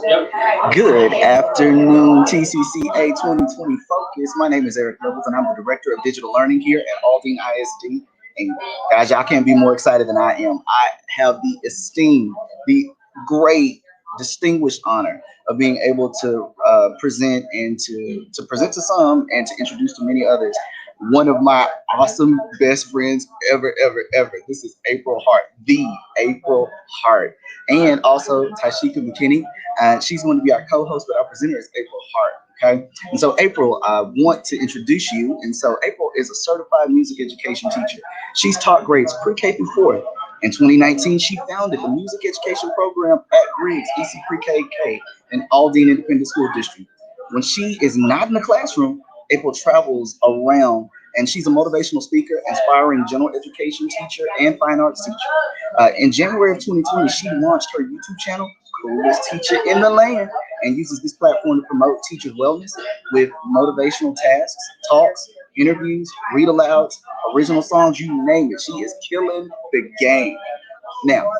Good afternoon, TCCA 2020 Focus. My name is Eric Levels, and I'm the Director of Digital Learning here at Aldine ISD. And guys, y'all can't be more excited than I am. I have the esteemed, the great, distinguished honor of being able to present and to present to some and to introduce to many others one of my awesome best friends ever. This is April Hart, the April Hart, and also Tashika McKinney. She's going to be our co-host, but our presenter is April Hart. Okay, and so April, I want to introduce you. And so April is a certified music education teacher. She's taught grades pre-K through 4th. In 2019, she founded the music education program at Griggs EC Pre-K in Aldine Independent School District. When she is not in the classroom, April travels around, and she's a motivational speaker, inspiring general education teacher, and fine arts teacher. In January of 2020, she launched her YouTube channel, Coolest Teacher in the Land, and uses this platform to promote teacher wellness with motivational tasks, talks, interviews, read alouds, original songs, you name it. She is killing the game. Now,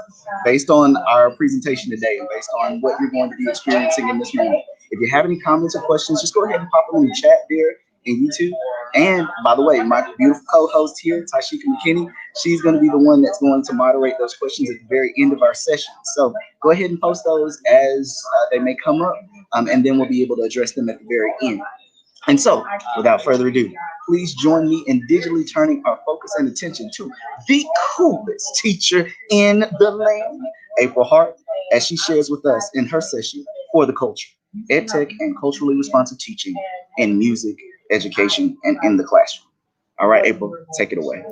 based on our presentation today and based on what you're going to be experiencing in this moment, if you have any comments or questions, just go ahead and pop them in the chat there in YouTube. And by the way, my beautiful co-host here, Tashika McKinney, she's going to be the one that's going to moderate those questions at the very end of our session. So go ahead and post those as they may come up, and then we'll be able to address them at the very end. And so, without further ado, please join me in digitally turning our focus and attention to the coolest teacher in the land, April Hart, as she shares with us in her session for the culture, Edtech and culturally responsive teaching in music, education, and in the classroom. All right, April, take it away.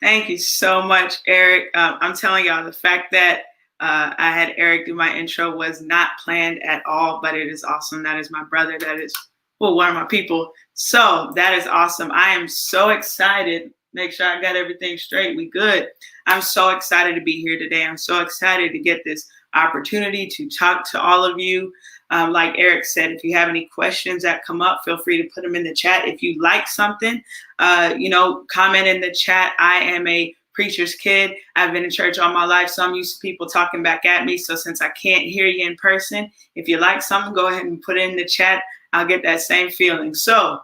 Thank you so much, Eric. I'm telling y'all, the fact that I had Eric do my intro was not planned at all, but it is awesome. That is my brother. That is one of my people. So that is awesome. I am so excited. Make sure I got everything straight. We good. I'm so excited to be here today. I'm so excited to get this opportunity to talk to all of you. Like Eric said, if you have any questions that come up, feel free to put them in the chat. If you like something, comment in the chat. I am a preacher's kid. I've been in church all my life, so I'm used to people talking back at me. So since I can't hear you in person, if you like something, go ahead and put it in the chat. I'll get that same feeling. So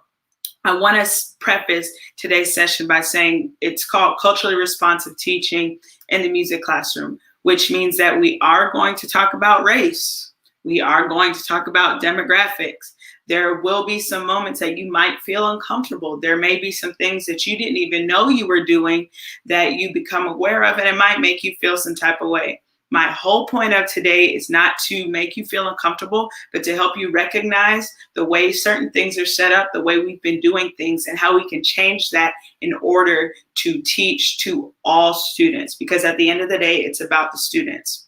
I want to preface today's session by saying it's called Culturally Responsive Teaching in the Music Classroom, which means that we are going to talk about race. We are going to talk about demographics. There will be some moments that you might feel uncomfortable. There may be some things that you didn't even know you were doing that you become aware of, and it might make you feel some type of way. My whole point of today is not to make you feel uncomfortable, but to help you recognize the way certain things are set up, the way we've been doing things, and how we can change that in order to teach to all students. Because at the end of the day, it's about the students.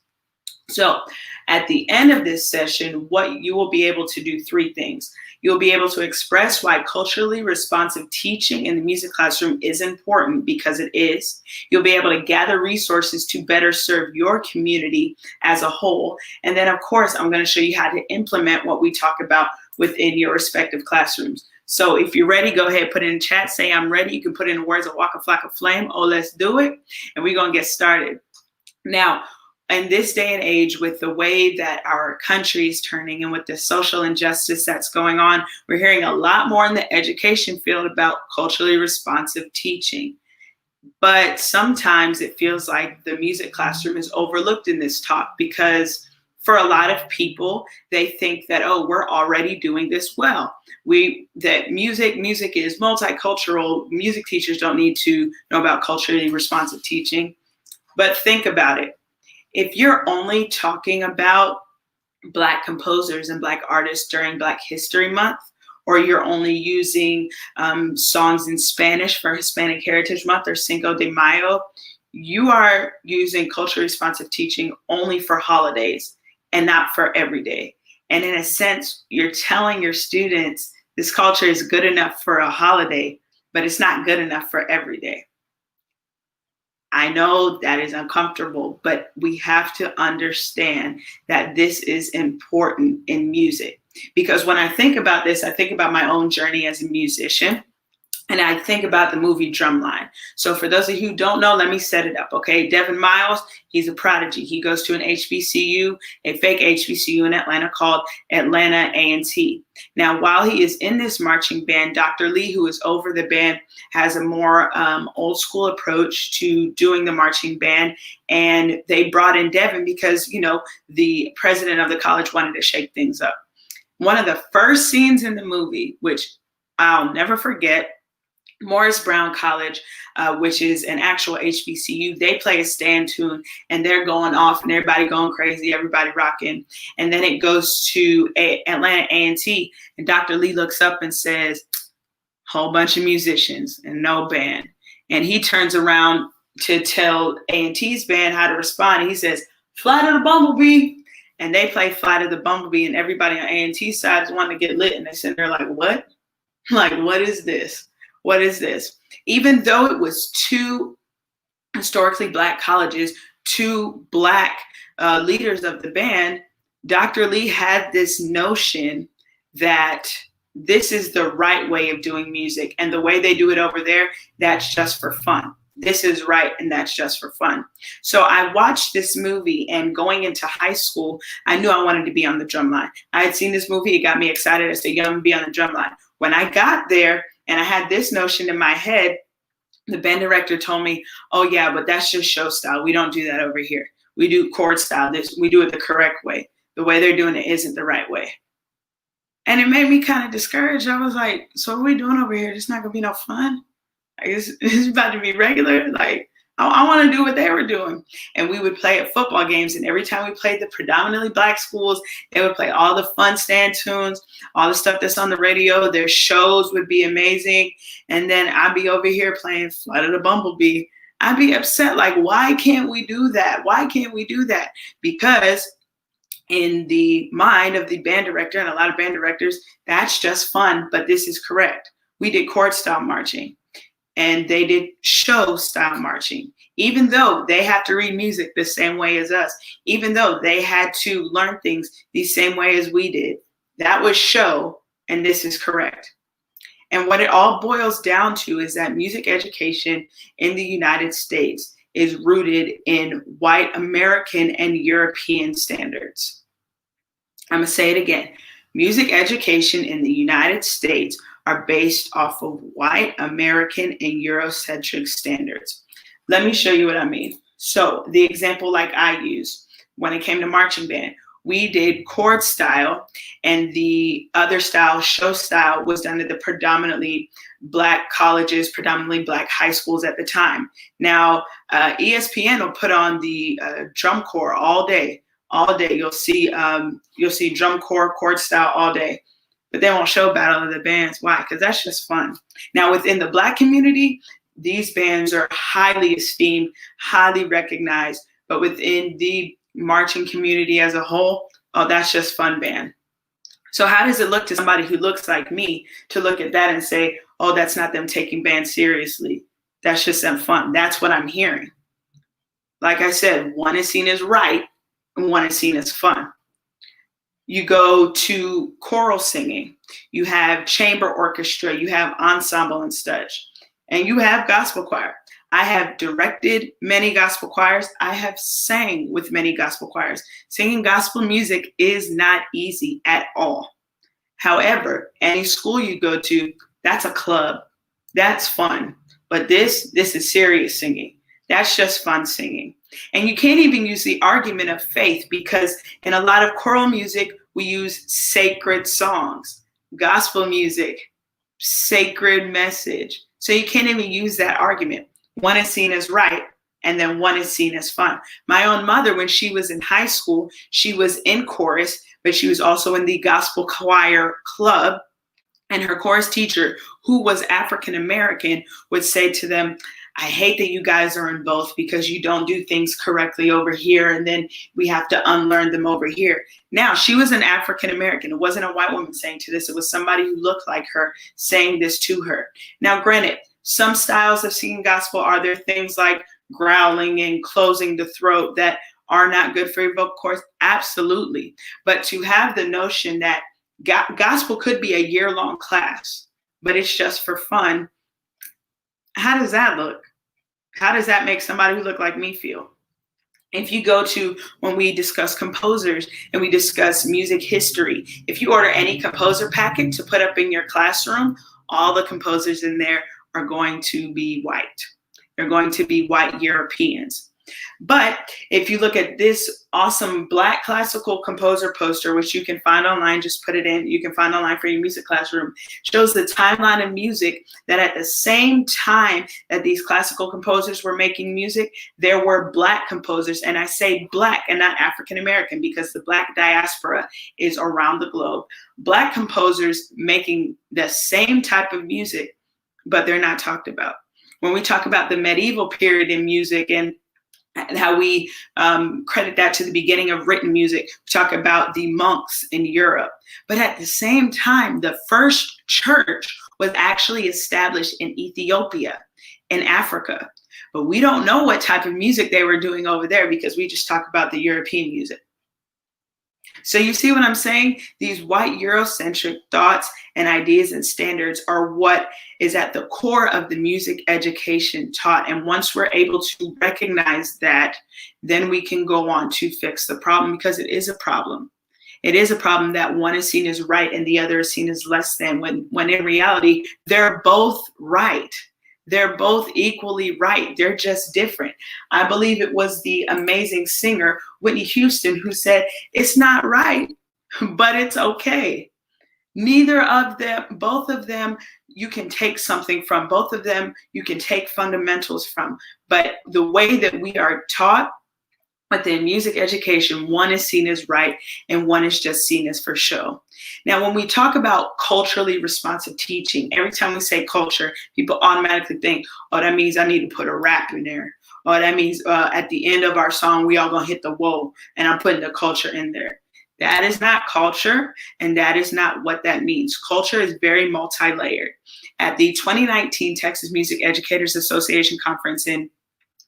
So at the end of this session, what you will be able to do 3 things. You'll be able to express why culturally responsive teaching in the music classroom is important, because it is. You'll be able to gather resources to better serve your community as a whole. And then, of course, I'm going to show you how to implement what we talk about within your respective classrooms. So if you're ready, go ahead, put it in the chat, say I'm ready. You can put in the words of Walk a Flock of Flame. Oh, let's do it. And we're going to get started. Now, in this day and age, with the way that our country is turning and with the social injustice that's going on, we're hearing a lot more in the education field about culturally responsive teaching. But sometimes it feels like the music classroom is overlooked in this talk, because for a lot of people, they think that, oh, we're already doing this well. That music is multicultural. Music teachers don't need to know about culturally responsive teaching. But think about it. If you're only talking about Black composers and Black artists during Black History Month, or you're only using songs in Spanish for Hispanic Heritage Month or Cinco de Mayo, you are using culturally responsive teaching only for holidays and not for every day. And in a sense, you're telling your students this culture is good enough for a holiday, but it's not good enough for every day. I know that is uncomfortable, but we have to understand that this is important in music. Because when I think about this, I think about my own journey as a musician. And I think about the movie Drumline. So for those of you who don't know, let me set it up, okay? Devin Miles, he's a prodigy. He goes to an HBCU, a fake HBCU in Atlanta called Atlanta A&T. Now, while he is in this marching band, Dr. Lee, who is over the band, has a more old school approach to doing the marching band. And they brought in Devin because, you know, the president of the college wanted to shake things up. One of the first scenes in the movie, which I'll never forget, Morris Brown College, which is an actual HBCU, they play a stand tune and they're going off and everybody going crazy, everybody rocking. And then it goes to Atlanta A&T and Dr. Lee looks up and says, whole bunch of musicians and no band. And he turns around to tell A&T's band how to respond. And he says, Fly to the Bumblebee. And they play Fly to the Bumblebee and everybody on A&T's side is wanting to get lit. And they sit there like, what? Like, what is this? What is this? Even though it was two historically Black colleges, two Black leaders of the band, Dr. Lee had this notion that this is the right way of doing music. And the way they do it over there, that's just for fun. This is right, and that's just for fun. So I watched this movie, and going into high school, I knew I wanted to be on the drum line. I had seen this movie. It got me excited. I said, yeah, I'm going to be on the drum line. When I got there, and I had this notion in my head, the band director told me, oh yeah, but that's just show style. We don't do that over here. We do chord style. We do it the correct way. The way they're doing it isn't the right way. And it made me kind of discouraged. I was like, so what are we doing over here? It's not gonna be no fun. Like, it's about to be regular. Like, I want to do what they were doing. And we would play at football games. And every time we played the predominantly Black schools, they would play all the fun stand tunes, all the stuff that's on the radio. Their shows would be amazing. And then I'd be over here playing Flight of the Bumblebee. I'd be upset. Like, why can't we do that? Why can't we do that? Because in the mind of the band director and a lot of band directors, that's just fun. But this is correct. We did chord style marching. And they did show style marching, even though they have to read music the same way as us, even though they had to learn things the same way as we did. That was show, and this is correct. And what it all boils down to is that music education in the United States is rooted in white American and European standards. I'm going to say it again. Music education in the United States are based off of white American and Eurocentric standards. Let me show you what I mean. So the example like I use when it came to marching band, we did chord style and the other style, show style, was done at the predominantly Black colleges, predominantly Black high schools at the time. Now, ESPN will put on the drum corps all day. All day. You'll see drum corps, chord style all day. But they won't show Battle of the Bands. Why? Because that's just fun. Now, within the Black community, these bands are highly esteemed, highly recognized. But within the marching community as a whole, oh, that's just fun band. So how does it look to somebody who looks like me to look at that and say, oh, that's not them taking band seriously. That's just them fun. That's what I'm hearing. Like I said, one is seen as right and one is seen as fun. You go to choral singing, you have chamber orchestra, you have ensemble and such, and you have gospel choir. I have directed many gospel choirs. I have sang with many gospel choirs. Singing gospel music is not easy at all. However, any school you go to, that's a club. That's fun. But this is serious singing. That's just fun singing. And you can't even use the argument of faith because in a lot of choral music, we use sacred songs, gospel music, sacred message. So you can't even use that argument. One is seen as right, and then one is seen as fun. My own mother, when she was in high school, she was in chorus, but she was also in the gospel choir club. And her chorus teacher, who was African American, would say to them, I hate that you guys are in both because you don't do things correctly over here, and then we have to unlearn them over here. Now, she was an African American. It wasn't a white woman saying to this. It was somebody who looked like her saying this to her. Now, granted, some styles of singing gospel, are there things like growling and closing the throat that are not good for your vocal cords? Absolutely. But to have the notion that gospel could be a year-long class, but it's just for fun, How does that look? How does that make somebody who look like me feel? If you go to when we discuss composers and we discuss music history, if you order any composer packet to put up in your classroom, all the composers in there are going to be white. They're going to be white Europeans. But if you look at this awesome Black classical composer poster, which you can find online, just put it in, you can find online for your music classroom, shows the timeline of music that at the same time that these classical composers were making music, there were Black composers. And I say Black and not African American because the Black diaspora is around the globe. Black composers making the same type of music, but they're not talked about. When we talk about the medieval period in music and how we credit that to the beginning of written music, we talk about the monks in Europe. But at the same time, the first church was actually established in Ethiopia, in Africa. But we don't know what type of music they were doing over there because we just talk about the European music. So you see what I'm saying? These white Eurocentric thoughts and ideas and standards are what is at the core of the music education taught. And once we're able to recognize that, then we can go on to fix the problem, because it is a problem. It is a problem that one is seen as right and the other is seen as less than, when in reality, they're both right. They're both equally right. They're just different. I believe it was the amazing singer, Whitney Houston, who said, "It's not right, but it's okay." Neither of them, both of them, you can take something from. Both of them, you can take fundamentals from. But the way that we are taught within music education, one is seen as right and one is just seen as for show. Now, when we talk about culturally responsive teaching, every time we say culture, people automatically think, oh, that means I need to put a rap in there. Or that means at the end of our song, we all gonna hit the whoa, and I'm putting the culture in there. That is not culture, and that is not what that means. Culture is very multi-layered. At the 2019 Texas Music Educators Association conference in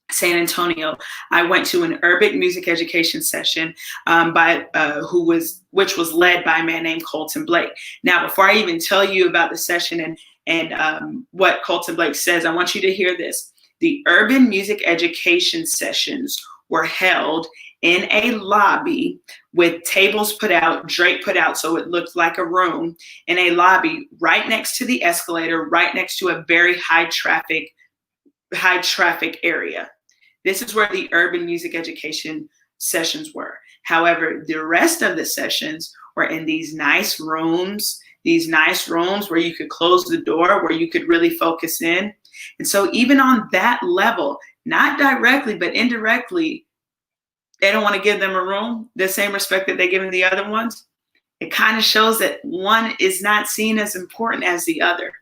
San Antonio, I went to an urban music education session which was led by a man named Colton Blake. Now, before I even tell you about the session and what Colton Blake says, I want you to hear this. The urban music education sessions were held in a lobby with tables put out, drape put out so it looked like a room, in a lobby right next to the escalator, right next to a very high traffic area. This is where the urban music education sessions were. However, the rest of the sessions were in these nice rooms where you could close the door, where you could really focus in. And so even on that level, not directly, but indirectly, they don't want to give them a room, the same respect that they give the other ones. It kind of shows that one is not seen as important as the other.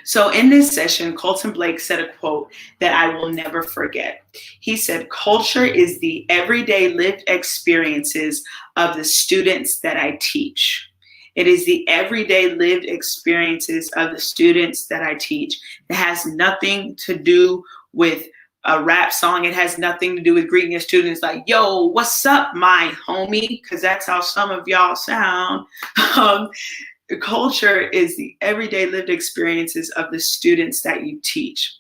So in this session, Colton Blake said a quote that I will never forget. He said, "Culture is the everyday lived experiences of the students that I teach." It is the everyday lived experiences of the students that I teach. It has nothing to do with a rap song. It has nothing to do with greeting your students like, "Yo, what's up, my homie?" Because that's how some of y'all sound. Culture is the everyday lived experiences of the students that you teach.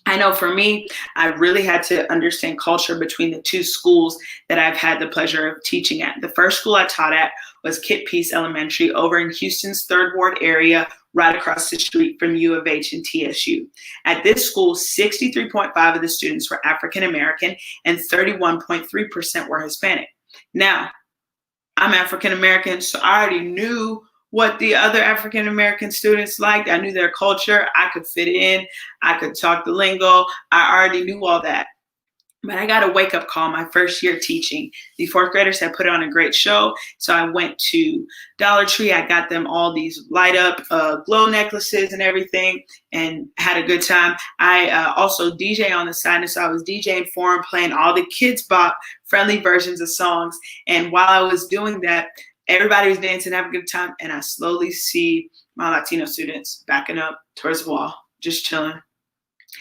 I know for me, I really had to understand culture between the two schools that I've had the pleasure of teaching at. The first school I taught at was Kit Peace Elementary over in Houston's 3rd Ward area, right across the street from U of H and TSU. At this school, 63.5% of the students were African American and 31.3% were Hispanic. Now, I'm African American, so I already knew what the other African American students liked. I knew their culture. I could fit in. I could talk the lingo. I already knew all that. But I got a wake-up call my first year teaching. The 4th graders had put on a great show. So I went to Dollar Tree. I got them all these light-up glow necklaces and everything and had a good time. I also DJ on the side. And so I was DJing for them, playing all the kids bop friendly versions of songs. And while I was doing that, everybody was dancing, having a good time. And I slowly see my Latino students backing up towards the wall, just chilling.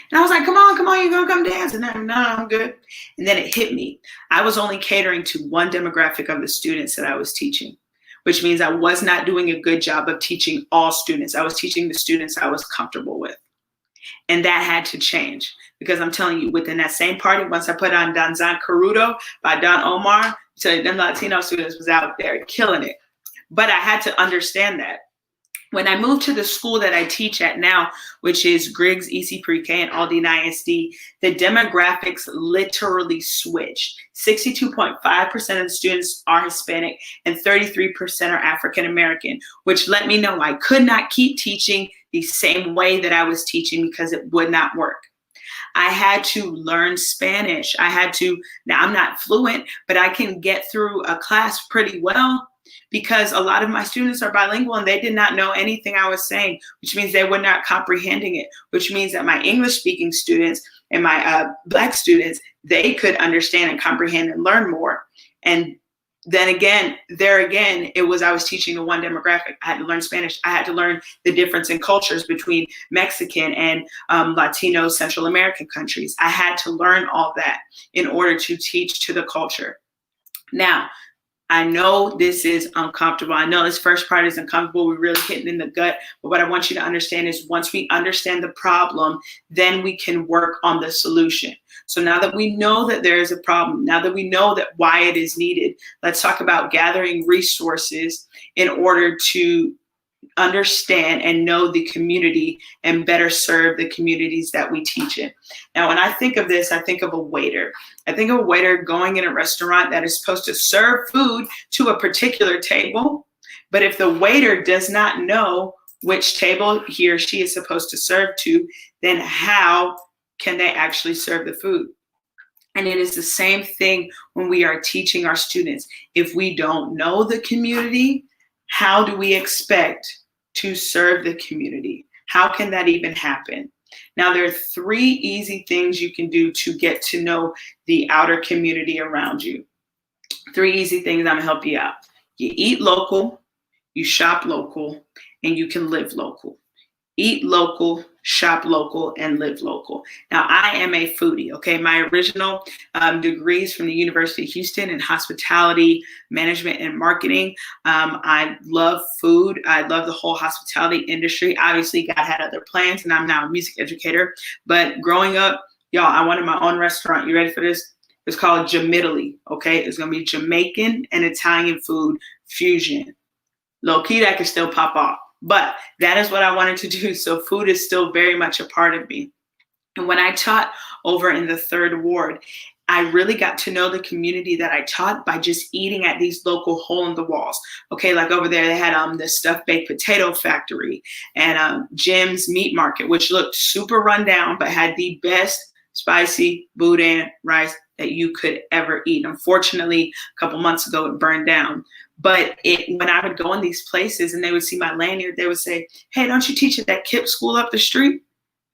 And I was like, come on, you're going to come dance. And then, no, I'm good. And then it hit me. I was only catering to one demographic of the students that I was teaching, which means I was not doing a good job of teaching all students. I was teaching the students I was comfortable with. And that had to change, because I'm telling you, within that same party, once I put on Danzan Carudo by Don Omar, so them Latino students was out there killing it. But I had to understand that. When I moved to the school that I teach at now, which is Griggs EC Pre-K and Aldine ISD, the demographics literally switched. 62.5% of the students are Hispanic and 33% are African American, which let me know I could not keep teaching the same way that I was teaching because it would not work. I had to learn Spanish. Now I'm not fluent, but I can get through a class pretty well, because a lot of my students are bilingual and they did not know anything I was saying, which means they were not comprehending it, which means that my English speaking students and my Black students, they could understand and comprehend and learn more. And then again, I was teaching the one demographic. I had to learn Spanish. I had to learn the difference in cultures between Mexican and Latino, Central American countries. I had to learn all that in order to teach to the culture. Now, I know this is uncomfortable. I know this first part is uncomfortable. We're really hitting in the gut. But what I want you to understand is once we understand the problem, then we can work on the solution. So now that we know that there is a problem, now that we know that why it is needed, let's talk about gathering resources in order to understand and know the community and better serve the communities that we teach in. Now, when I think of this, I think of a waiter. I think of a waiter going in a restaurant that is supposed to serve food to a particular table. But if the waiter does not know which table he or she is supposed to serve to, then how can they actually serve the food? And it is the same thing when we are teaching our students. If we don't know the community, how do we expect to serve the community? How can that even happen? Now, there are 3 easy things you can do to get to know the outer community around you. 3 easy things, I'm gonna help you out. You eat local, you shop local, and you can live local. Eat local, shop local, and live local. Now, I am a foodie, okay? My original degrees from the University of Houston in hospitality, management, and marketing. I love food. I love the whole hospitality industry. Obviously, God had other plans, and I'm now a music educator. But growing up, y'all, I wanted my own restaurant. You ready for this? It's called Jamitaly, okay? It's gonna be Jamaican and Italian food fusion. Low key, that could still pop off. But that is what I wanted to do. So food is still very much a part of me. And when I taught over in the 3rd ward, I really got to know the community that I taught by just eating at these local hole in the walls. Okay, like over there, they had the stuffed baked potato factory and Jim's Meat Market, which looked super run down, but had the best spicy boudin rice that you could ever eat. Unfortunately, a couple months ago, it burned down. But when I would go in these places and they would see my lanyard, they would say, "Hey, don't you teach at that KIPP school up the street?"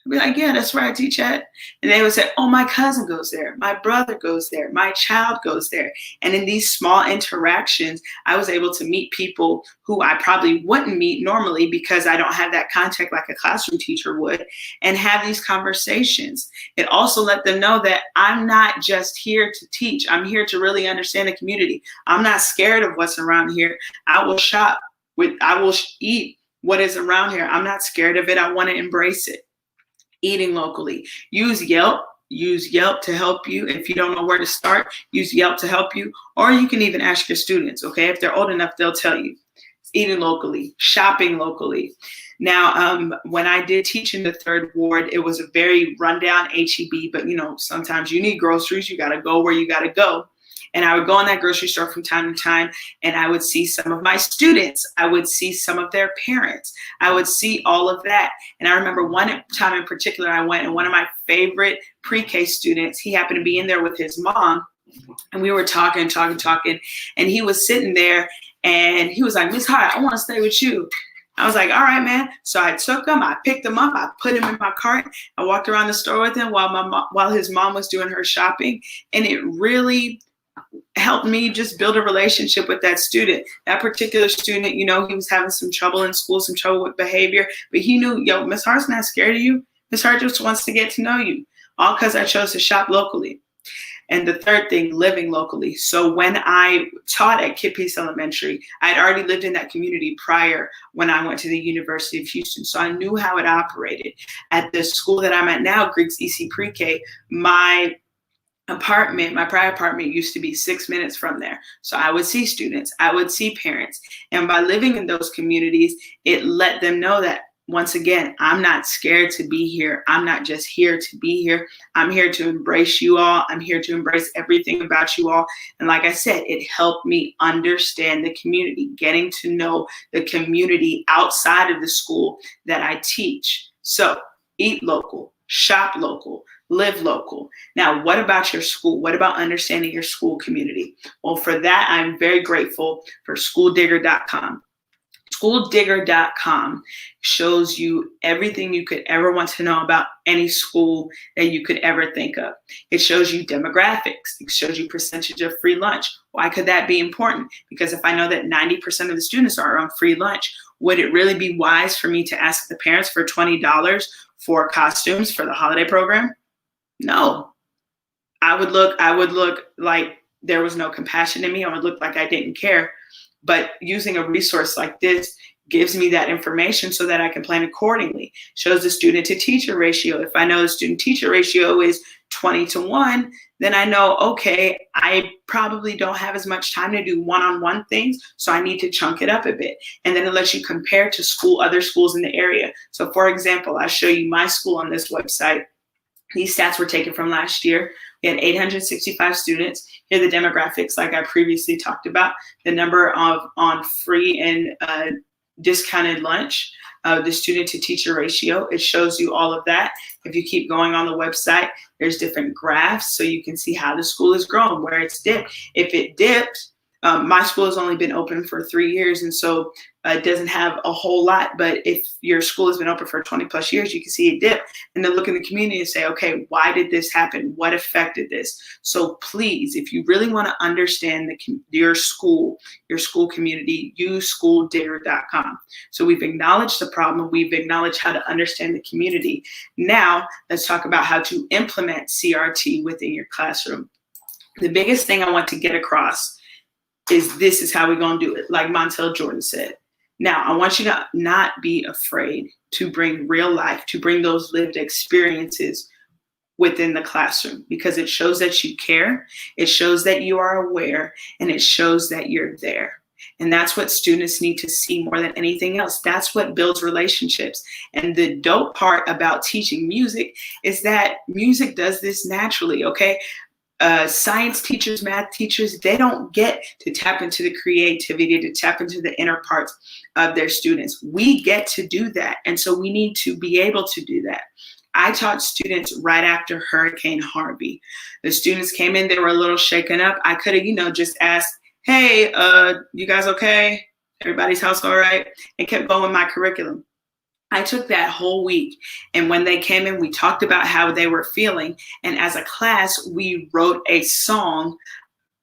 I'd be like, "Yeah, that's where I teach at." And they would say, "Oh, my cousin goes there. My brother goes there. My child goes there." And in these small interactions, I was able to meet people who I probably wouldn't meet normally because I don't have that contact like a classroom teacher would, and have these conversations. It also let them know that I'm not just here to teach. I'm here to really understand the community. I'm not scared of what's around here. I will eat what is around here. I'm not scared of it. I want to embrace it. Eating locally. Use Yelp to help you. If you don't know where to start, use Yelp to help you. Or you can even ask your students, okay? If they're old enough, they'll tell you. Eating locally, shopping locally. Now, when I did teach in the 3rd ward, it was a very rundown HEB, but sometimes you need groceries. You got to go where you got to go. And I would go in that grocery store from time to time, and I would see some of my students. I would see some of their parents. I would see all of that. And I remember one time in particular, I went, and one of my favorite pre-K students, he happened to be in there with his mom, and we were talking, and he was sitting there, and he was like, "Miss Hart, I want to stay with you." I was like, "All right, man." So I took him, I picked him up, I put him in my cart. I walked around the store with him while his mom was doing her shopping, and it really helped me just build a relationship with that student. That particular student, he was having some trouble in school, some trouble with behavior, but he knew, Miss Hart's not scared of you. Miss Hart just wants to get to know you, all because I chose to shop locally. And the third thing, living locally. So when I taught at Kid Peace Elementary, I had already lived in that community prior when I went to the University of Houston. So I knew how it operated. At the school that I'm at now, Griggs EC Pre-K, my prior apartment used to be 6 minutes from there. So I would see students, I would see parents. And by living in those communities, it let them know that, once again, I'm not scared to be here. I'm not just here to be here. I'm here to embrace you all. I'm here to embrace everything about you all. And like I said, it helped me understand the community, getting to know the community outside of the school that I teach. So eat local, shop local, live local. Now, what about your school? What about understanding your school community? Well, for that, I'm very grateful for schooldigger.com. Schooldigger.com shows you everything you could ever want to know about any school that you could ever think of. It shows you demographics. It shows you percentage of free lunch. Why could that be important? Because if I know that 90% of the students are on free lunch, would it really be wise for me to ask the parents for $20 for costumes for the holiday program? No. I would look like there was no compassion in me. I would look like I didn't care. But using a resource like this gives me that information so that I can plan accordingly. Shows the student to teacher ratio. If I know the student teacher ratio is 20-1, then I know, okay, I probably don't have as much time to do one-on-one things, so I need to chunk it up a bit. And then it lets you compare to other schools in the area. So for example, I show you my school on this website. These stats were taken from last year. We had 865 students. Here are the demographics, like I previously talked about. The number on free and discounted lunch, the student to teacher ratio. It shows you all of that. If you keep going on the website, there's different graphs so you can see how the school is growing, where it's dipped. If it dipped, my school has only been open for 3 years, and so it doesn't have a whole lot. But if your school has been open for 20 plus years, you can see it dip, and then look in the community and say, okay, why did this happen? What affected this? So please, if you really want to understand your school community, use schooldigger.com. So we've acknowledged the problem. We've acknowledged how to understand the community. Now let's talk about how to implement CRT within your classroom. The biggest thing I want to get across is this is how we're going to do it, like Montel Jordan said. Now, I want you to not be afraid to bring real life, to bring those lived experiences within the classroom, because it shows that you care, it shows that you are aware, and it shows that you're there. And that's what students need to see more than anything else. That's what builds relationships. And the dope part about teaching music is that music does this naturally, okay? Science teachers, math teachers, they don't get to tap into the creativity, to tap into the inner parts of their students. We get to do that. And so we need to be able to do that. I taught students right after Hurricane Harvey. The students came in, they were a little shaken up. I could have, just asked, hey, you guys okay? Everybody's house all right? And kept going with my curriculum. I took that whole week, and when they came in, we talked about how they were feeling, and as a class, we wrote a song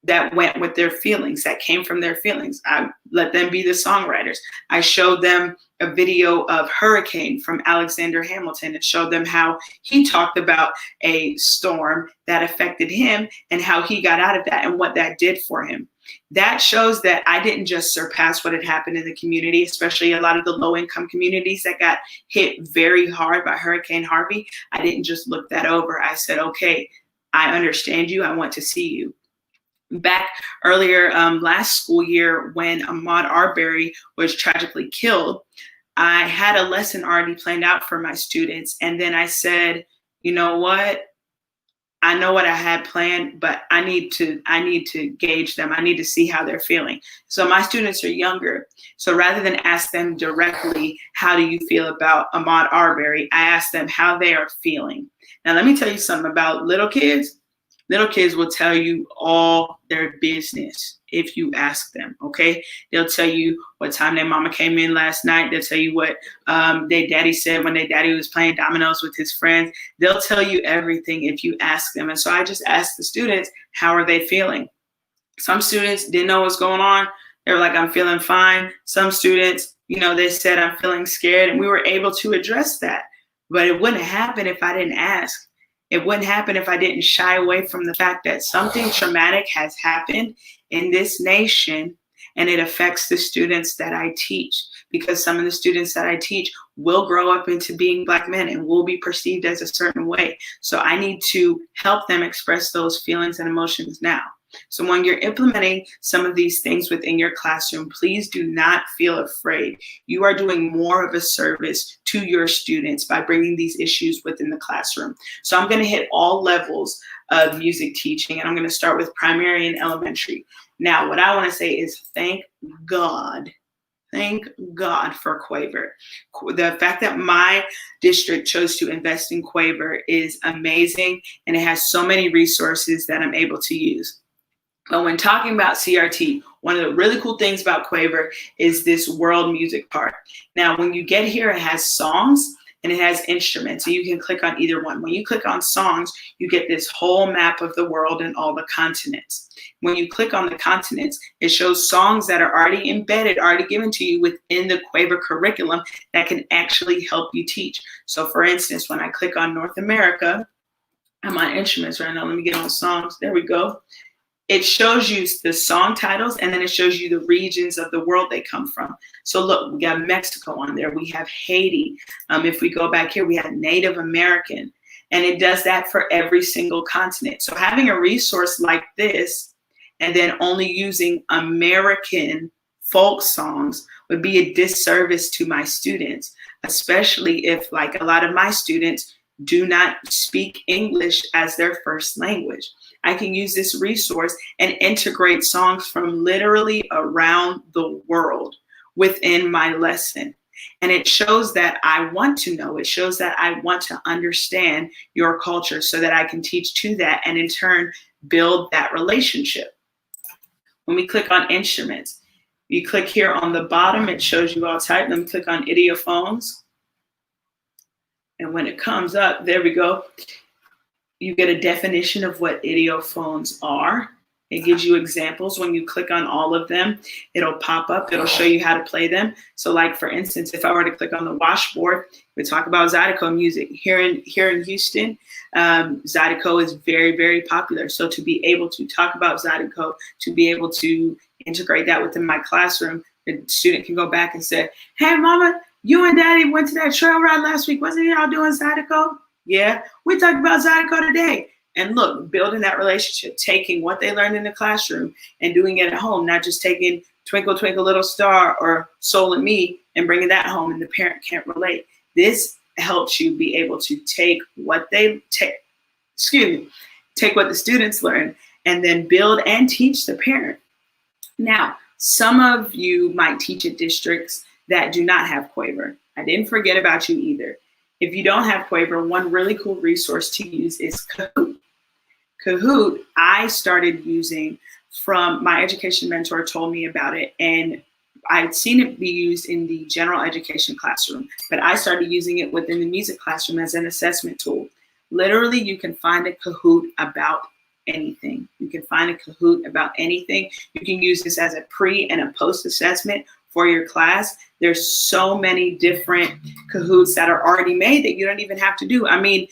that went with their feelings, that came from their feelings. I let them be the songwriters. I showed them a video of Hurricane from Alexander Hamilton. It showed them how he talked about a storm that affected him and how he got out of that and what that did for him. That shows that I didn't just surpass what had happened in the community, especially a lot of the low-income communities that got hit very hard by Hurricane Harvey. I didn't just look that over. I said, okay, I understand you. I want to see you. Back earlier last school year, when Ahmaud Arbery was tragically killed, I had a lesson already planned out for my students. And then I said, you know what? I know what I had planned, but I need to gauge them. I need to see how they're feeling. So my students are younger. So rather than ask them directly, how do you feel about Ahmaud Arbery? I ask them how they are feeling. Now, let me tell you something about little kids. Little kids will tell you all their business if you ask them, okay? They'll tell you what time their mama came in last night. They'll tell you what their daddy said when their daddy was playing dominoes with his friends. They'll tell you everything if you ask them. And so I just asked the students, how are they feeling? Some students didn't know what's going on. They were like, I'm feeling fine. Some students, they said, I'm feeling scared. And we were able to address that. But it wouldn't happen if I didn't ask. It wouldn't happen if I didn't shy away from the fact that something traumatic has happened in this nation, and it affects the students that I teach, because some of the students that I teach will grow up into being Black men and will be perceived as a certain way. So I need to help them express those feelings and emotions now. So when you're implementing some of these things within your classroom, please do not feel afraid. You are doing more of a service to your students by bringing these issues within the classroom. So I'm going to hit all levels of music teaching, and I'm going to start with primary and elementary. Now, what I want to say is thank God for Quaver. The fact that my district chose to invest in Quaver is amazing, and it has so many resources that I'm able to use. But when talking about CRT, one of the really cool things about Quaver is this world music part. Now, when you get here, it has songs and it has instruments, so you can click on either one. When you click on songs, you get this whole map of the world and all the continents. When you click on the continents, it shows songs that are already embedded, already given to you within the Quaver curriculum that can actually help you teach. So for instance, when I click on North America, I'm on instruments right now. Let me get on songs. There we go. It shows you the song titles, and then it shows you the regions of the world they come from. So look, we got Mexico on there. We have Haiti. If we go back here, we have Native American, and it does that for every single continent. So having a resource like this and then only using American folk songs would be a disservice to my students, especially if, like, a lot of my students do not speak English as their first language. I can use this resource and integrate songs from literally around the world within my lesson. And it shows that I want to know, it shows that I want to understand your culture so that I can teach to that and in turn build that relationship. When we click on instruments, you click here on the bottom, it shows you all type. Let me click on idiophones. And when it comes up, there we go. You get a definition of what idiophones are. It gives you examples. When you click on all of them, it'll pop up. It'll show you how to play them. So like, for instance, if I were to click on the washboard, we talk about Zydeco music. Here in Houston, Zydeco is very, very popular. So to be able to talk about Zydeco, to be able to integrate that within my classroom, the student can go back and say, hey, mama, you and daddy went to that trail ride last week. Wasn't y'all doing Zydeco? Yeah, we talked about Zydeco today. And look, building that relationship, taking what they learned in the classroom and doing it at home, not just taking Twinkle, Twinkle, Little Star or Soul and Me and bringing that home and the parent can't relate. This helps you be able to take what they take what the students learn and then build and teach the parent. Now, some of you might teach at districts that do not have Quaver. I didn't forget about you either. If you don't have Quaver, one really cool resource to use is Kahoot. Kahoot, I started using from my education mentor told me about it, and I'd seen it be used in the general education classroom, but I started using it within the music classroom as an assessment tool. Literally, you can find a Kahoot about anything. You can find a Kahoot about anything. You can use this as a pre and a post assessment for your class. There's so many different Kahoots that are already made that you don't even have to do. I mean,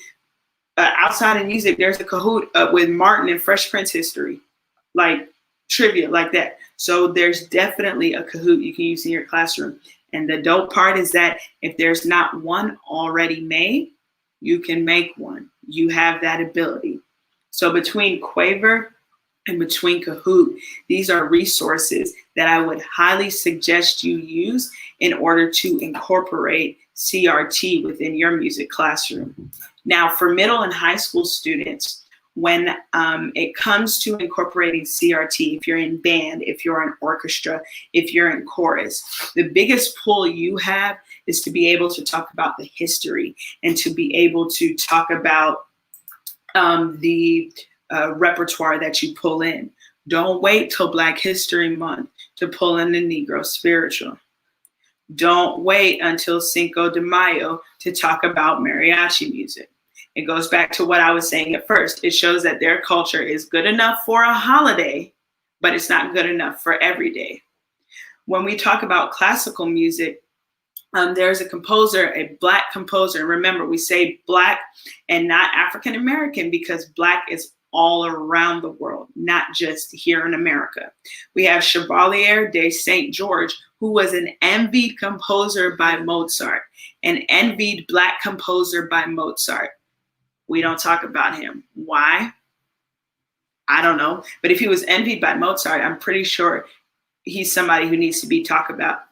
outside of music, there's a Kahoot with Martin and Fresh Prince history, like trivia like that. So there's definitely a Kahoot you can use in your classroom. And the dope part is that if there's not one already made, you can make one. You have that ability. So between Quaver and between Kahoot, these are resources that I would highly suggest you use in order to incorporate CRT within your music classroom. Now, for middle and high school students, when it comes to incorporating CRT, if you're in band, if you're in orchestra, if you're in chorus, the biggest pull you have is to be able to talk about the history and to be able to talk about the repertoire that you pull in. Don't wait till Black History Month to pull in the Negro spiritual. Don't wait until Cinco de Mayo to talk about mariachi music. It goes back to what I was saying at first. It shows that their culture is good enough for a holiday, but it's not good enough for every day. When we talk about classical music, There's a composer, a Black composer. And remember, we say Black and not African American because Black is all around the world, not just here in America. We have Chevalier de Saint George, who was an envied composer by Mozart, an envied Black composer by Mozart. We don't talk about him. Why? I don't know. But if he was envied by Mozart, I'm pretty sure he's somebody who needs to be talked about.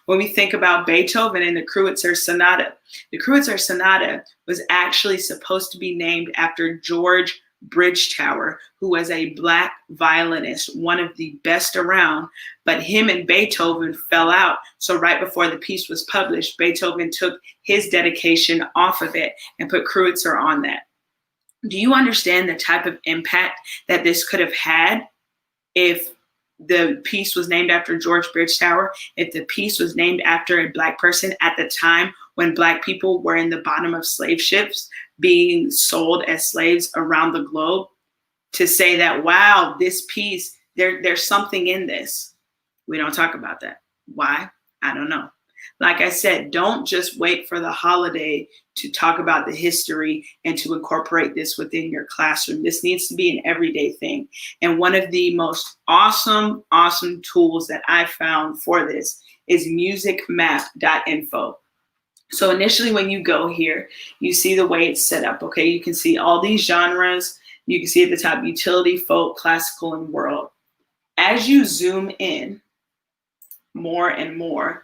When we think about Beethoven and the Kreutzer Sonata, the Kreutzer Sonata was actually supposed to be named after George Bridgetower, who was a Black violinist, one of the best around, but him and Beethoven fell out. So right before the piece was published, Beethoven took his dedication off of it and put Kreutzer on that. Do you understand the type of impact that this could have had if the piece was named after George Bridgetower, if the piece was named after a Black person at the time when Black people were in the bottom of slave ships being sold as slaves around the globe? To say that, wow, this piece, there's something in this. We don't talk about that. Why? I don't know. Like I said, don't just wait for the holiday to talk about the history and to incorporate this within your classroom. This needs to be an everyday thing. And one of the most awesome tools that I found for this is musicmap.info. So initially when you go here, you see the way it's set up, okay? You can see all these genres. You can see at the top, utility, folk, classical, and world. As you zoom in more and more,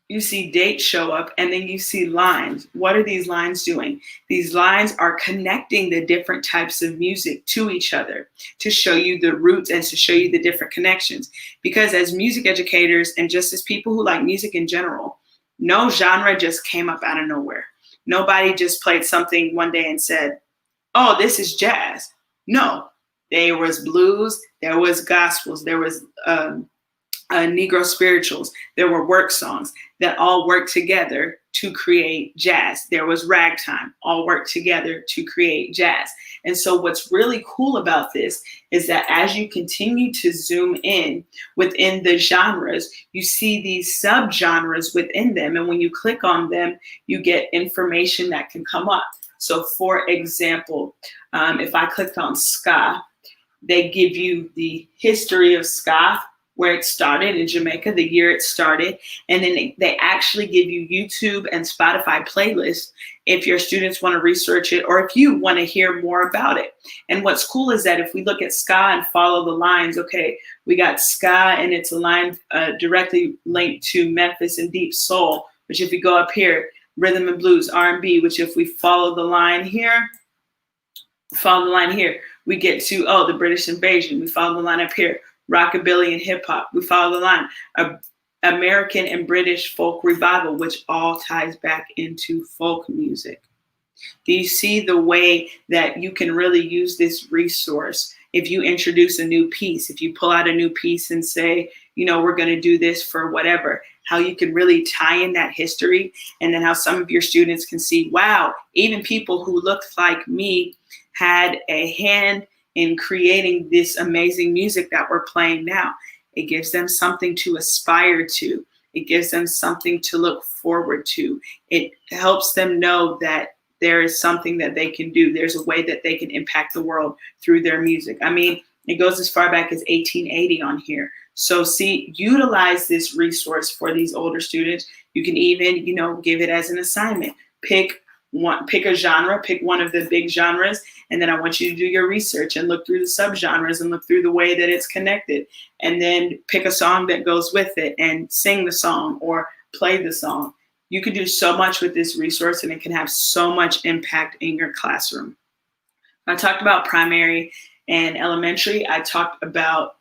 you see dates show up, and then you see lines. What are these lines doing? These lines are connecting the different types of music to each other to show you the roots and to show you the different connections. Because as music educators and just as people who like music in general, no genre just came up out of nowhere. Nobody just played something one day and said, oh, this is jazz. No, there was blues, there was gospels, there was Negro spirituals, there were work songs that all worked together to create jazz. There was ragtime, all worked together to create jazz. And so what's really cool about this is that as you continue to zoom in within the genres, you see these subgenres within them. And when you click on them, you get information that can come up. So for example, if I clicked on ska, they give you the history of ska, where it started in Jamaica, the year it started. And then they actually give you YouTube and Spotify playlists if your students want to research it or if you want to hear more about it. And what's cool is that if we look at ska and follow the lines, okay, we got ska and it's a line directly linked to Memphis and deep soul, which if we go up here, rhythm and blues, R&B, which if we follow the line here, we get to, oh, the British invasion. We follow the line up here. Rockabilly and hip hop. We follow the line. American and British folk revival, which all ties back into folk music. Do you see the way that you can really use this resource if you introduce a new piece, if you pull out a new piece and say, you know, we're going to do this for whatever, how you can really tie in that history, and then how some of your students can see, wow, even people who looked like me had a hand in creating this amazing music that we're playing now. It gives them something to aspire to. It gives them something to look forward to. It helps them know that there is something that they can do. There's a way that they can impact the world through their music. I mean, it goes as far back as 1880 on here. So see, utilize this resource for these older students. You can even, you know, give it as an assignment. Pick a genre, pick one of the big genres, and then I want you to do your research and look through the subgenres and look through the way that it's connected, and then pick a song that goes with it and sing the song or play the song. You can do so much with this resource, and it can have so much impact in your classroom. I talked about primary and elementary. I talked about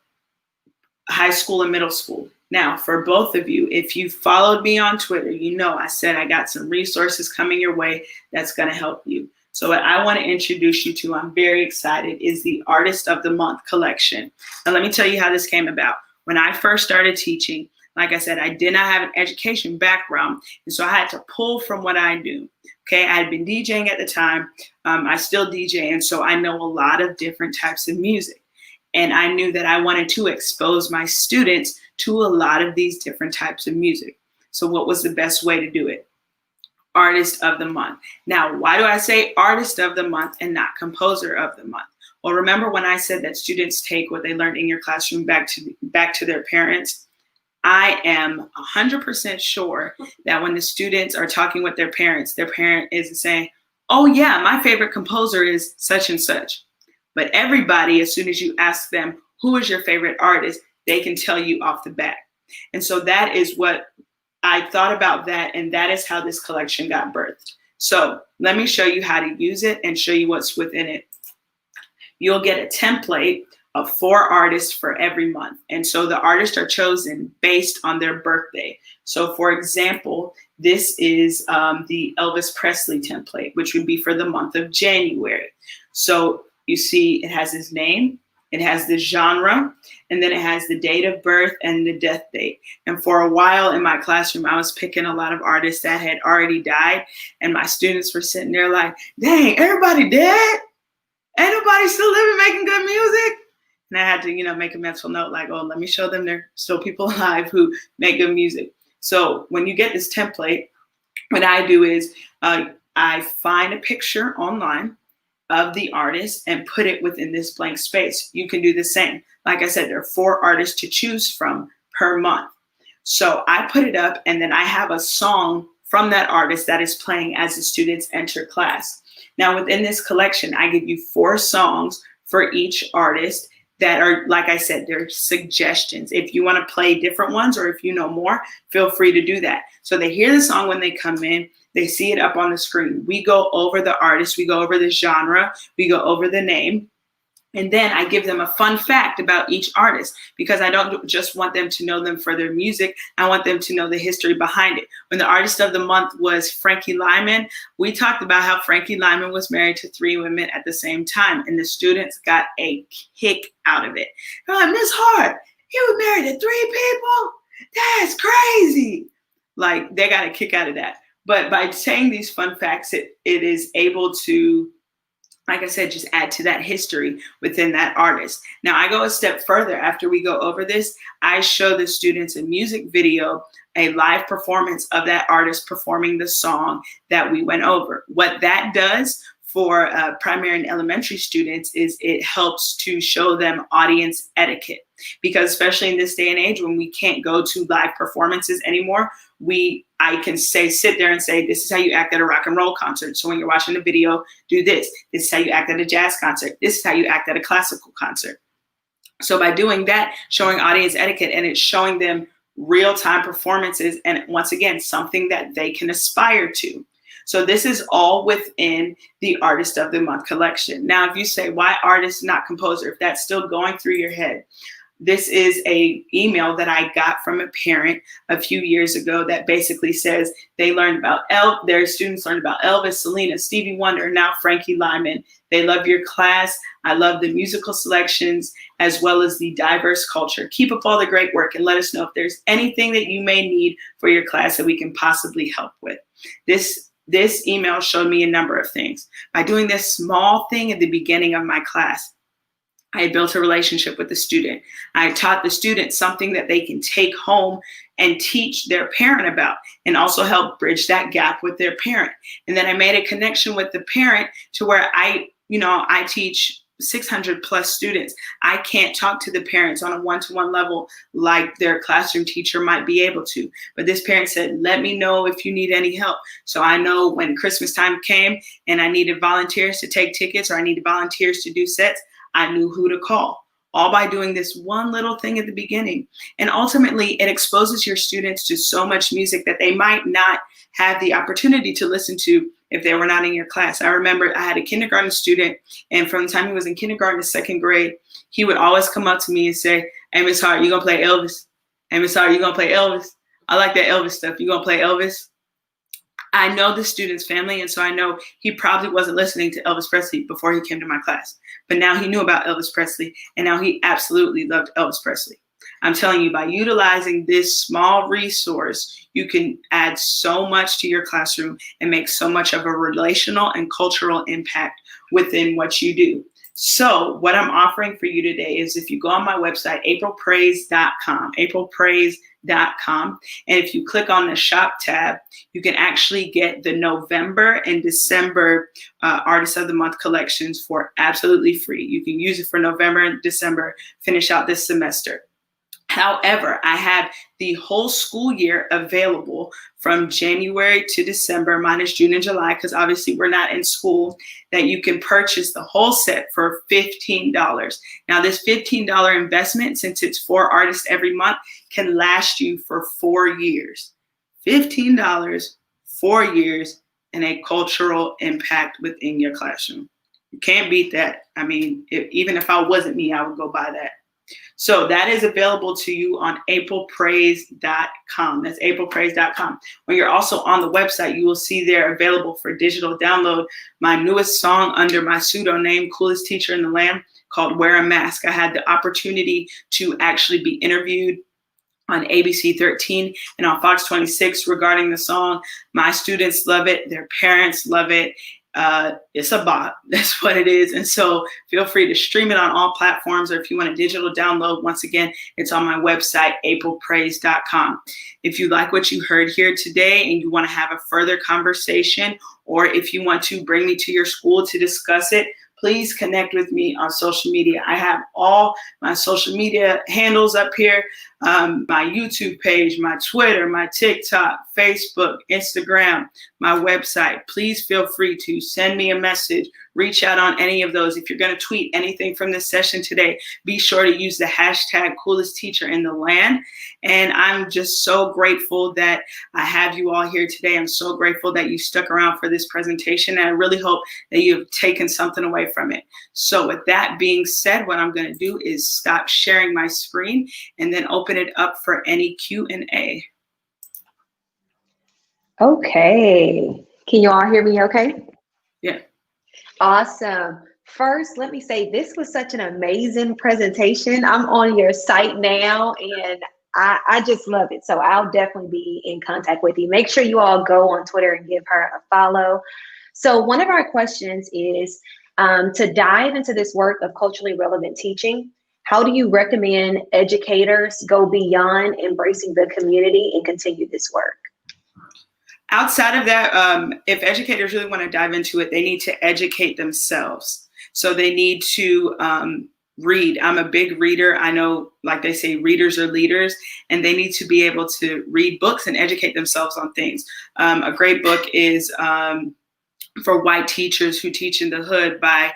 high school and middle school. Now, for both of you, if you followed me on Twitter, you know I said I got some resources coming your way that's going to help you. So what I want to introduce you to, I'm very excited, is the Artist of the Month collection. And let me tell you how this came about. When I first started teaching, like I said, I did not have an education background, and so I had to pull from what I knew. Okay, I had been DJing at the time. I still DJ, and so I know a lot of different types of music. And I knew that I wanted to expose my students to a lot of these different types of music. So what was the best way to do it? Artist of the month. Now, why do I say artist of the month and not composer of the month? Well, remember when I said that students take what they learned in your classroom back to their parents? I am 100% sure that when the students are talking with their parent is saying, oh yeah, my favorite composer is such and such. But everybody, as soon as you ask them, who is your favorite artist, they can tell you off the bat. And so that is what I thought about that, and that is how this collection got birthed. So let me show you how to use it and show you what's within it. You'll get a template of 4 artists for every month. And so the artists are chosen based on their birthday. So for example, this is the Elvis Presley template, which would be for the month of January. So you see it has his name, it has the genre, and then it has the date of birth and the death date. And for a while in my classroom, I was picking a lot of artists that had already died. And my students were sitting there like, dang, everybody dead? Ain't nobody still living making good music? And I had to, make a mental note like, oh, let me show them there's still people alive who make good music. So when you get this template, what I do is I find a picture online of the artist and put it within this blank space. You can do the same. Like I said, there are 4 artists to choose from per month. So I put it up, and then I have a song from that artist that is playing as the students enter class. Now within this collection, I give you 4 songs for each artist that are, like I said, they're suggestions. If you want to play different ones or if you know more, feel free to do that. So they hear the song when they come in, they see it up on the screen. We go over the artist, we go over the genre, we go over the name. And then I give them a fun fact about each artist, because I don't just want them to know them for their music. I want them to know the history behind it. When the artist of the month was Frankie Lyman, we talked about how Frankie Lyman was married to 3 women at the same time, and the students got a kick out of it. They're like, Miss Hart, he was married to 3 people? That's crazy. Like, they got a kick out of that. But by saying these fun facts, it is able to, like I said, just add to that history within that artist. Now I go a step further. After we go over this, I show the students a music video, a live performance of that artist performing the song that we went over. What that does for primary and elementary students is it helps to show them audience etiquette, because especially in this day and age when we can't go to live performances anymore, I can sit there and say, this is how you act at a rock and roll concert. So when you're watching the video, do this. This is how you act at a jazz concert. This is how you act at a classical concert. So by doing that, showing audience etiquette, and it's showing them real-time performances, and once again, something that they can aspire to. So this is all within the Artist of the Month collection. Now, if you say, why artist, not composer? If that's still going through your head, this is a email that I got from a parent a few years ago that basically says they learned about their students learned about Elvis, Selena, Stevie Wonder, and now Frankie Lyman. They love your class. I love the musical selections as well as the diverse culture. Keep up all the great work and let us know if there's anything that you may need for your class that we can possibly help with. This email showed me a number of things. By doing this small thing at the beginning of my class, I had built a relationship with the student. I taught the student something that they can take home and teach their parent about, and also help bridge that gap with their parent. And then I made a connection with the parent to where I teach 600 plus students. I can't talk to the parents on a one-to-one level like their classroom teacher might be able to. But this parent said, let me know if you need any help. So I know when Christmas time came and I needed volunteers to take tickets or I needed volunteers to do sets, I knew who to call, all by doing this one little thing at the beginning. And ultimately, it exposes your students to so much music that they might not have the opportunity to listen to if they were not in your class. I remember I had a kindergarten student, and from the time he was in kindergarten to 2nd grade, he would always come up to me and say, hey, Miss Hart, you gonna play Elvis? Hey, Miss Hart, you gonna play Elvis? I like that Elvis stuff. You gonna play Elvis? I know the student's family, and so I know he probably wasn't listening to Elvis Presley before he came to my class. But now he knew about Elvis Presley, and now he absolutely loved Elvis Presley. I'm telling you, by utilizing this small resource, you can add so much to your classroom and make so much of a relational and cultural impact within what you do. So what I'm offering for you today is if you go on my website, aprilpraise.com, And if you click on the shop tab, you can actually get the November and December Artist of the Month collections for absolutely free. You can use it for November and December, finish out this semester. However, I have the whole school year available from January to December, minus June and July, because obviously we're not in school, that you can purchase the whole set for $15. Now, this $15 investment, since it's 4 artists every month, can last you for 4 years. $15, 4 years, and a cultural impact within your classroom. You can't beat that. I mean, even if I wasn't me, I would go buy that. So that is available to you on aprilpraise.com. That's aprilpraise.com. When you're also on the website, you will see there available for digital download my newest song under my pseudonym, Coolest Teacher in the Land, called Wear a Mask. I had the opportunity to actually be interviewed on ABC 13 and on Fox 26 regarding the song. My students love it. Their parents love it. It's a bop. That's what it is. And so feel free to stream it on all platforms, or if you want a digital download, once again, it's on my website, aprilpraise.com. If you like what you heard here today and you want to have a further conversation, or if you want to bring me to your school to discuss it, please connect with me on social media. I have all my social media handles up here, my YouTube page, my Twitter, my TikTok, Facebook, Instagram, my website. Please feel free to send me a message, reach out on any of those. If you're going to tweet anything from this session today, be sure to use the hashtag Coolest Teacher in the Land. And I'm just so grateful that I have you all here today. I'm so grateful that you stuck around for this presentation. And I really hope that you have taken something away from it. So with that being said, what I'm going to do is stop sharing my screen and then open it up for any Q&A. Okay. Can you all hear me okay? Yeah. Awesome. First, let me say this was such an amazing presentation. I'm on your site now and I just love it. So I'll definitely be in contact with you. Make sure you all go on Twitter and give her a follow. So one of our questions is to dive into this work of culturally relevant teaching. How do you recommend educators go beyond embracing the community and continue this work? Outside of that, if educators really want to dive into it, they need to educate themselves. So they need to read. I'm a big reader. I know, like they say, readers are leaders, and they need to be able to read books and educate themselves on things. A great book is For White Teachers Who Teach in the Hood by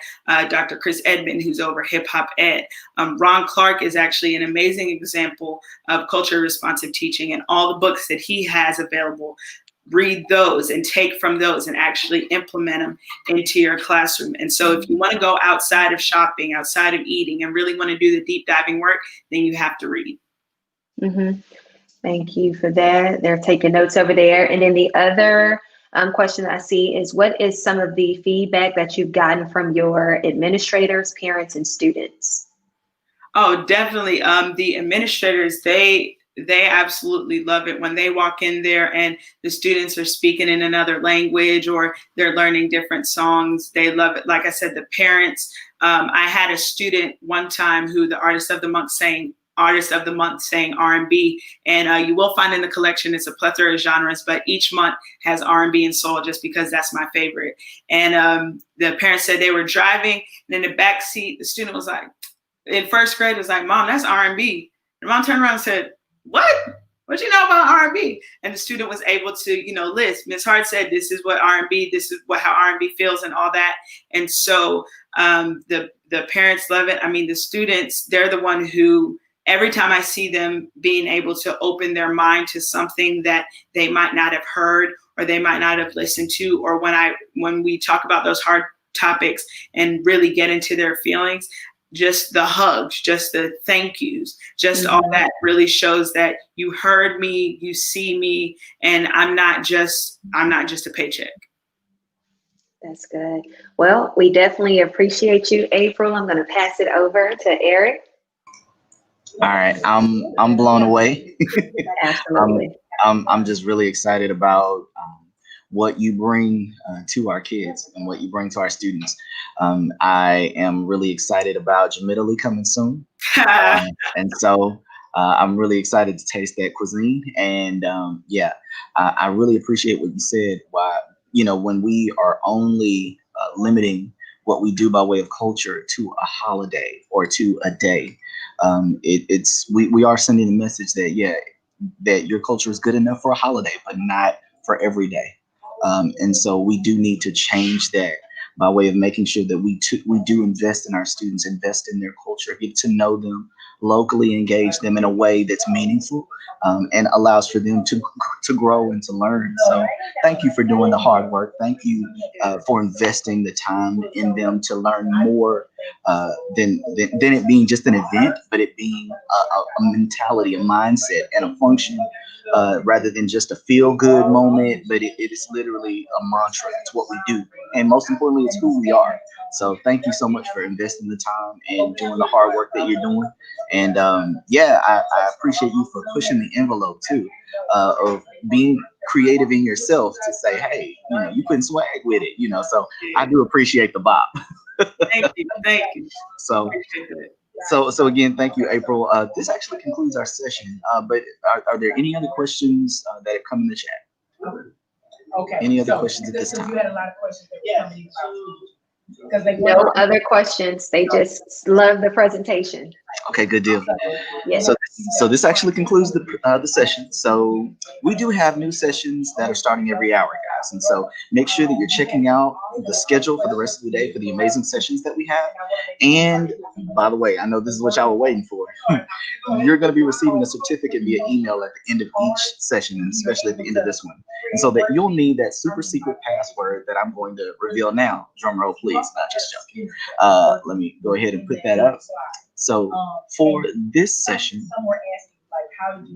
Dr. Chris Edmond, who's over Hip Hop Ed. Ron Clark is actually an amazing example of culture responsive teaching, and all the books that he has available. Read those and take from those and actually implement them into your classroom. And so if you want to go outside of shopping, outside of eating, and really want to do the deep diving work, then you have to read. Mm-hmm. Thank you for that. They're taking notes over there. And then the other question I see is, what is some of the feedback that you've gotten from your administrators, parents, and students? Oh, definitely. The administrators, they absolutely love it when they walk in there and the students are speaking in another language or they're learning different songs. They love it. Like I said, the parents, I had a student one time who the Artist of the Month sang R&B, and you will find in the collection, it's a plethora of genres, but each month has R&B and soul just because that's my favorite. And the parents said they were driving, and in the back seat, the student was like, in first grade, was like, "Mom, that's R&B." And mom turned around and said, What you know about R&B? And the student was able to, list. Ms. Hart said, this is what R&B, this is how R&B feels and all that. And so the parents love it. I mean, the students, they're the one who, every time I see them being able to open their mind to something that they might not have heard or they might not have listened to, or when we talk about those hard topics and really get into their feelings, just the hugs, just the thank yous, just all that really shows that you heard me, you see me, and I'm not just a paycheck. That's good. Well, we definitely appreciate you, April. I'm going to pass it over to Eric. All right, I'm blown away. Absolutely. I'm just really excited about what you bring to our kids and what you bring to our students. I am really excited about Jamitaly coming soon. And so I'm really excited to taste that cuisine. And yeah, I really appreciate what you said. Why, when we are only limiting what we do by way of culture to a holiday or to a day, we are sending a message that, yeah, that your culture is good enough for a holiday, but not for every day. And so we do need to change that by way of making sure that we do invest in our students, invest in their culture, get to know them, locally engage them in a way that's meaningful, and allows for them to grow and to learn. So thank you for doing the hard work. Thank you for investing the time in them to learn more, than it being just an event, but it being a mentality, a mindset, and a function, rather than just a feel good moment, but it is literally a mantra. It's what we do. And most importantly, it's who we are. So thank you so much for investing the time and doing the hard work that you're doing. And yeah, I appreciate you for pushing the envelope too, of being creative in yourself to say, hey, you putting swag with it, So I do appreciate the bop. Thank you. Thank you. So Appreciate that. so again, thank you, April. This actually concludes our session. But are there any other questions that have come in the chat? Okay. Any other questions at this You time? had a lot of questions that were coming in. Because they No other questions. They just love the presentation. Okay, good deal. Yes. So this actually concludes the session. So we do have new sessions that are starting every hour, guys, and so make sure that you're checking out the schedule for the rest of the day for the amazing sessions that we have. And by the way, I know this is what y'all were waiting for. You're going to be receiving a certificate via email at the end of each session, and especially at the end of this one. And so that you'll need that super secret password that I'm going to reveal now. Drum roll, please. Not just joking. Let me go ahead and put that up. So for this session,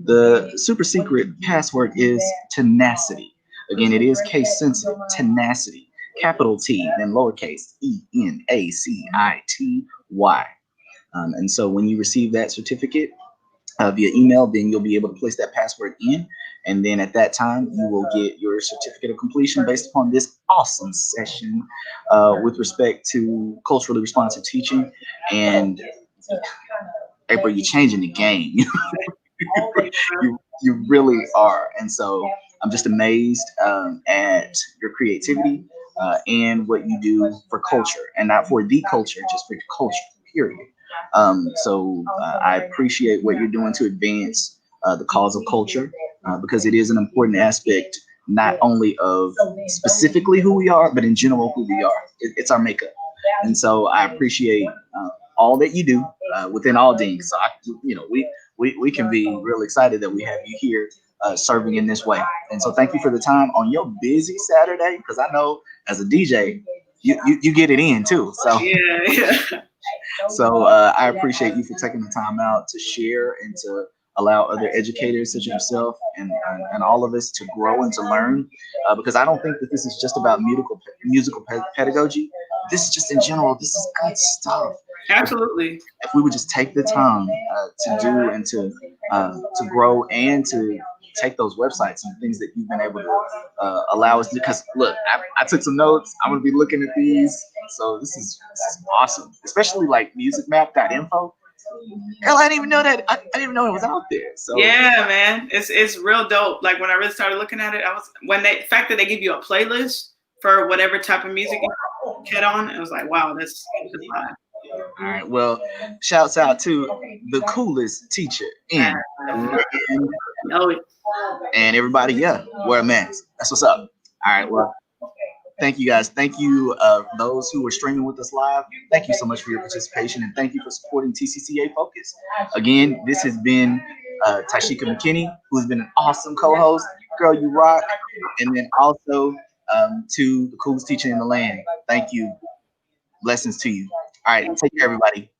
the super secret password is tenacity. Again, it is case sensitive. Tenacity. Capital T, then lowercase ENACITY. And so when you receive that certificate via email, then you'll be able to place that password in. And then at that time, you will get your certificate of completion based upon this awesome session with respect to culturally responsive teaching. And April, you're changing the game. you really are. And so I'm just amazed at your creativity and what you do for culture, and not for the culture, just for culture, period. So I appreciate what you're doing to advance the cause of culture, because it is an important aspect, not only of specifically who we are, but in general who we are. It's our makeup. And so I appreciate all that you do within all Deans. So we can be real excited that we have you here serving in this way. And so thank you for the time on your busy Saturday, because I know as a DJ, you get it in too. So Yeah. so I appreciate you for taking the time out to share and to allow other educators such as yourself and all of us to grow and to learn, because I don't think that this is just about musical pedagogy. This is just in general, this is good stuff. Absolutely. If we would just take the time to do and to grow and to take those websites and things that you've been able to allow us to, because look, I took some notes. I'm gonna be looking at these. So this is awesome, especially like musicmap.info. Hell, I didn't even know that. I didn't even know it was out there. So yeah, man, it's real dope. Like when I really started looking at it, the fact that they give you a playlist for whatever type of music you get on, it was like, wow, that's fine. All right. Well, shouts out to the coolest teacher in the Know it. and everybody. Yeah, wear a mask. That's what's up. All right. Well, thank you guys. Thank you, those who are streaming with us live. Thank you so much for your participation, and thank you for supporting TCCA Focus. Again, this has been Tashika McKinney, who's been an awesome co-host. Girl, you rock. And then also to the coolest teacher in the land. Thank you. Blessings to you. All right. Take care, everybody.